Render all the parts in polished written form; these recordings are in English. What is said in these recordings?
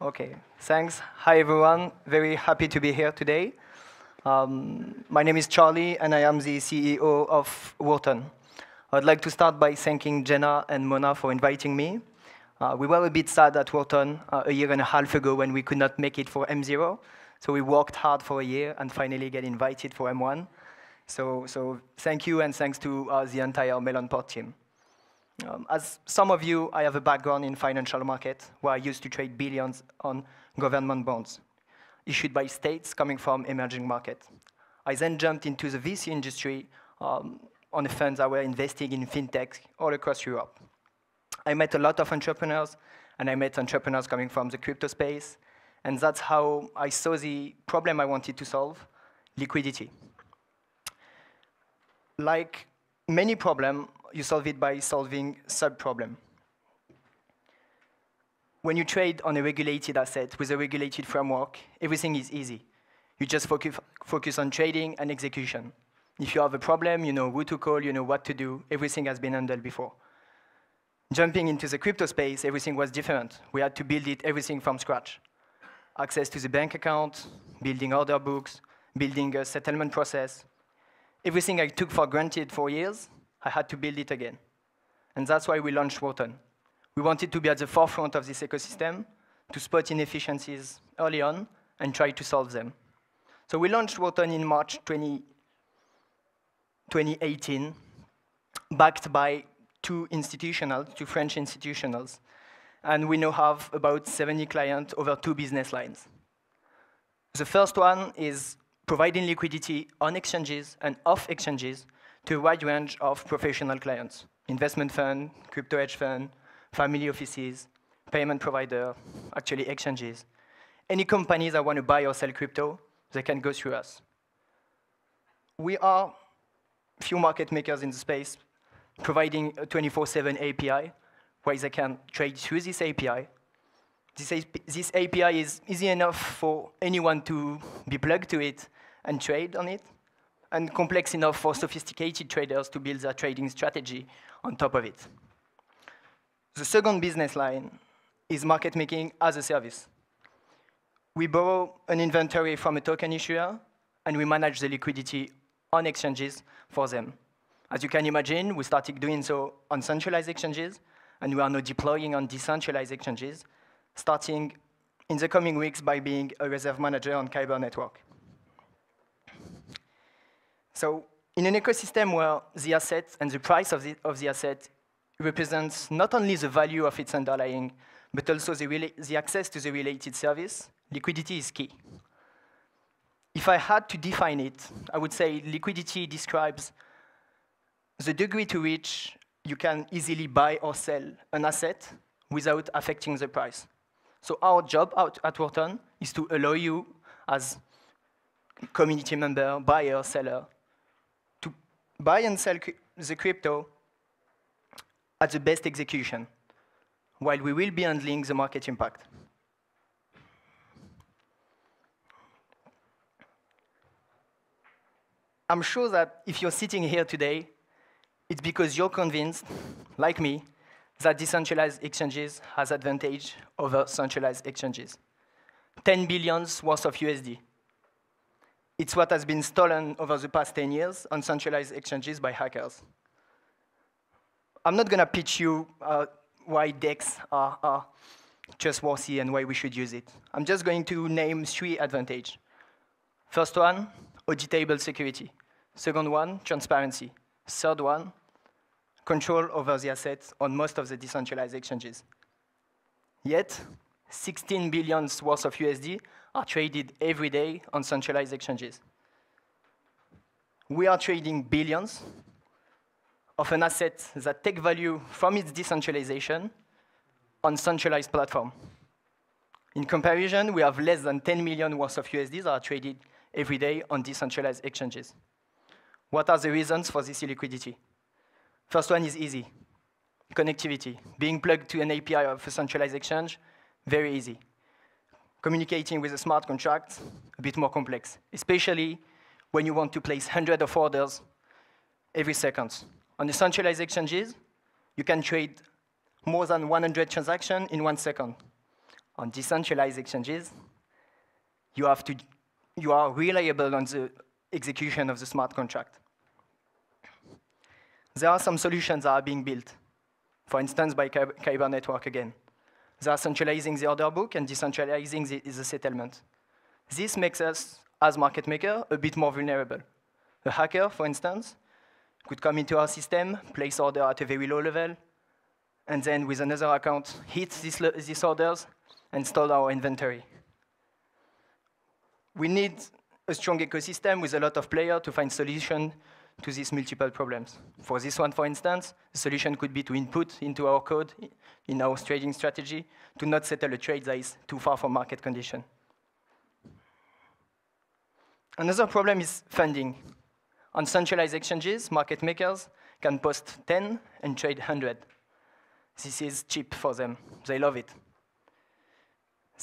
Okay, thanks. Hi, everyone. Very happy to be here today. My name is Charlie, and I am the CEO of Woorton. I'd like to start by thanking Jenna and Mona for inviting me. We were a bit sad at Woorton a year and a half ago when we could not make it for M0. So we worked hard for a year and finally get invited for M1. So thank you, and thanks to the entire Melonport team. As some of you, I have a background in financial market where I used to trade billions on government bonds issued by states coming from emerging markets. I then jumped into the VC industry on the funds that were investing in fintech all across Europe. I met a lot of entrepreneurs, and I met entrepreneurs coming from the crypto space, and that's how I saw the problem I wanted to solve, liquidity. Like many problems, you solve it by solving sub-problem. When you trade on a regulated asset with a regulated framework, everything is easy. You just focus on trading and execution. If you have a problem, you know who to call, you know what to do. Everything has been handled before. Jumping into the crypto space, everything was different. We had to build everything from scratch. Access to the bank account, building order books, building a settlement process. Everything I took for granted for years, I had to build it again. And that's why we launched Woorton. We wanted to be at the forefront of this ecosystem, to spot inefficiencies early on and try to solve them. So we launched Woorton in March 2018, backed by two French institutionals. And we now have about 70 clients over 2 business lines. The first one is providing liquidity on exchanges and off exchanges to a wide range of professional clients, investment fund, crypto hedge fund, family offices, payment provider, actually exchanges. Any companies that want to buy or sell crypto, they can go through us. We are few market makers in the space, providing a 24/7 API, where they can trade through this API. This API is easy enough for anyone to be plugged to it and trade on it, and complex enough for sophisticated traders to build their trading strategy on top of it. The second business line is market making as a service. We borrow an inventory from a token issuer, and we manage the liquidity on exchanges for them. As you can imagine, we started doing so on centralized exchanges, and we are now deploying on decentralized exchanges, starting in the coming weeks by being a reserve manager on Kyber Network. So in an ecosystem where the asset and the price of the asset represents not only the value of its underlying, but also the access to the related service, liquidity is key. If I had to define it, I would say liquidity describes the degree to which you can easily buy or sell an asset without affecting the price. So our job at Woorton is to allow you as community member, buyer, seller, to buy and sell the crypto at the best execution, while we will be handling the market impact. I'm sure that if you're sitting here today, it's because you're convinced, like me, that decentralized exchanges has advantage over centralized exchanges. 10 billion worth of USD. It's what has been stolen over the past 10 years on centralized exchanges by hackers. I'm not going to pitch you why DEXs are trustworthy and why we should use it. I'm just going to name 3 advantages. First one, auditable security. Second one, transparency. Third one, control over the assets on most of the decentralized exchanges. Yet, 16 billion worth of USD are traded every day on centralized exchanges. We are trading billions of an asset that take value from its decentralization on centralized platform. In comparison, we have less than 10 million worth of USDs that are traded every day on decentralized exchanges. What are the reasons for this illiquidity? First one is easy. Connectivity. Being plugged to an API of a centralized exchange, very easy. Communicating with a smart contract, a bit more complex, especially when you want to place hundreds of orders every second. On the centralized exchanges, you can trade more than 100 transactions in 1 second. on decentralized exchanges, you are reliable on the execution of the smart contract. There are some solutions that are being built, for instance, by Kyber Network again. They are centralizing the order book and decentralizing the settlement. This makes us, as market maker, a bit more vulnerable. A hacker, for instance, could come into our system, place order at a very low level, and then with another account, hit these orders and store our inventory. We need a strong ecosystem with a lot of players to find solutions to these multiple problems. For this one, for instance, the solution could be to input into our code in our trading strategy to not settle a trade that is too far from market condition. Another problem is funding. On centralized exchanges, market makers can post 10 and trade 100. This is cheap for them. They love it.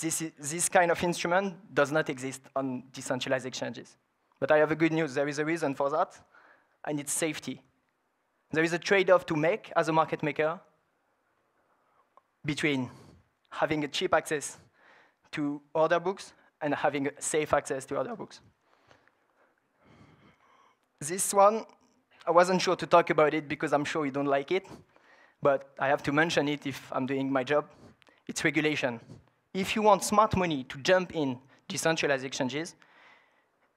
This kind of instrument does not exist on decentralized exchanges. But I have a good news. There is a reason for that, and it's safety. There is a trade-off to make as a market maker between having a cheap access to order books and having safe access to order books. This one, I wasn't sure to talk about it because I'm sure you don't like it, but I have to mention it if I'm doing my job. It's regulation. If you want smart money to jump in decentralized exchanges,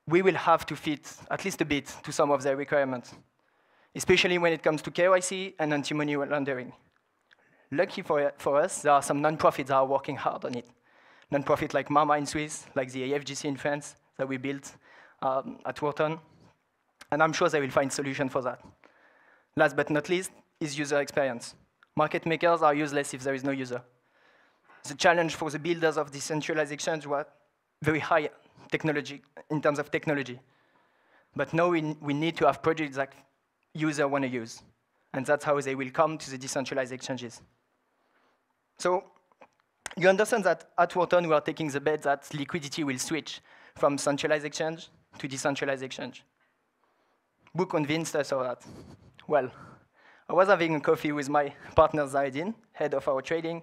we will have to fit at least a bit to some of their requirements, especially when it comes to KYC and anti-money laundering. Lucky for us, there are some non-profits that are working hard on it. Non-profits like Mama in Swiss, like the AFGC in France that we built at Woorton. And I'm sure they will find solution for that. Last but not least is user experience. Market makers are useless if there is no user. The challenge for the builders of decentralized exchange was very high technology in terms of technology. But now we need to have projects that users want to use. And that's how they will come to the decentralized exchanges. So you understand that at Woorton we are taking the bet that liquidity will switch from centralized exchange to decentralized exchange. Who convinced us of that? Well, I was having a coffee with my partner Zaidin, head of our trading,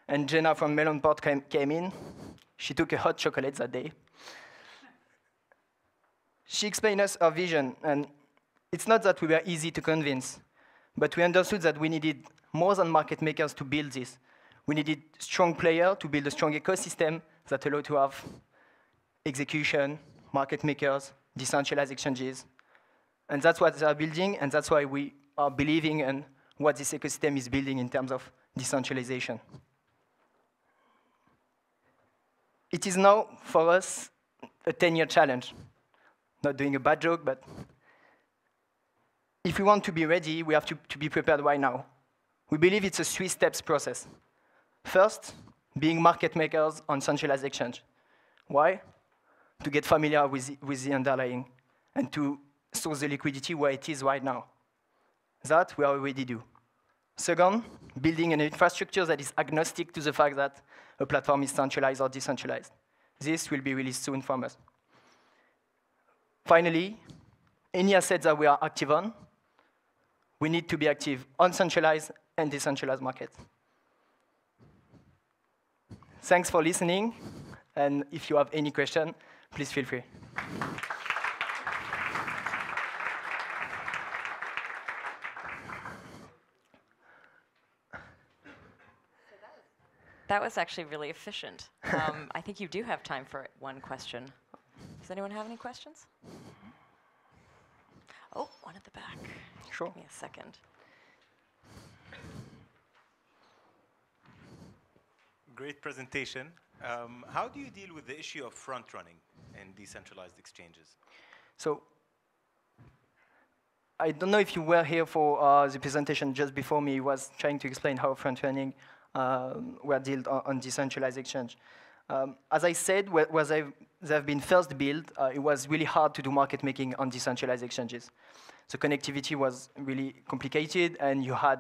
and Jenna from Melonport came in. She took a hot chocolate that day. She explained us our vision, and it's not that we were easy to convince, but we understood that we needed more than market makers to build this. We needed strong players to build a strong ecosystem that allowed to have execution, market makers, decentralized exchanges. And that's what they are building, and that's why we are believing in what this ecosystem is building in terms of decentralization. It is now, for us, a 10-year challenge. Not doing a bad joke, but if we want to be ready, we have to be prepared right now. We believe it's a 3 steps process. First, being market makers on centralized exchange. Why? To get familiar with the underlying and to source the liquidity where it is right now. That we already do. Second, building an infrastructure that is agnostic to the fact that a platform is centralized or decentralized. This will be released soon from us. Finally, any assets that we are active on, we need to be active on centralized and decentralized markets. Thanks for listening, and if you have any question, please feel free. That was actually really efficient. I think you do have time for one question. Does anyone have any questions? Oh, one at the back. Sure. Give me a second. Great presentation. How do you deal with the issue of front running in decentralized exchanges? So I don't know if you were here for the presentation just before me. I was trying to explain how front running were dealt on decentralized exchange. As I said, where they have been first built, it was really hard to do market making on decentralized exchanges. So connectivity was really complicated, and you had,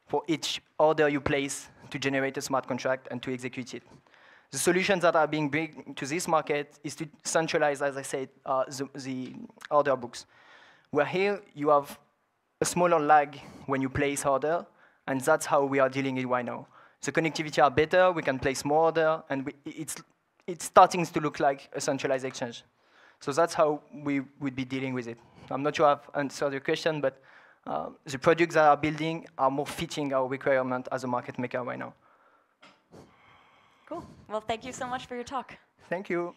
for each order you place, to generate a smart contract and to execute it. The solutions that are being brought to this market is to centralize, as I said, the order books. Where here you have a smaller lag when you place order, and that's how we are dealing it right now. The connectivity are better, we can place more order, and it's starting to look like a centralized exchange. So that's how we would be dealing with it. I'm not sure I've answered your question, but the products that are building are more fitting our requirement as a market maker right now. Cool. Well, thank you so much for your talk. Thank you.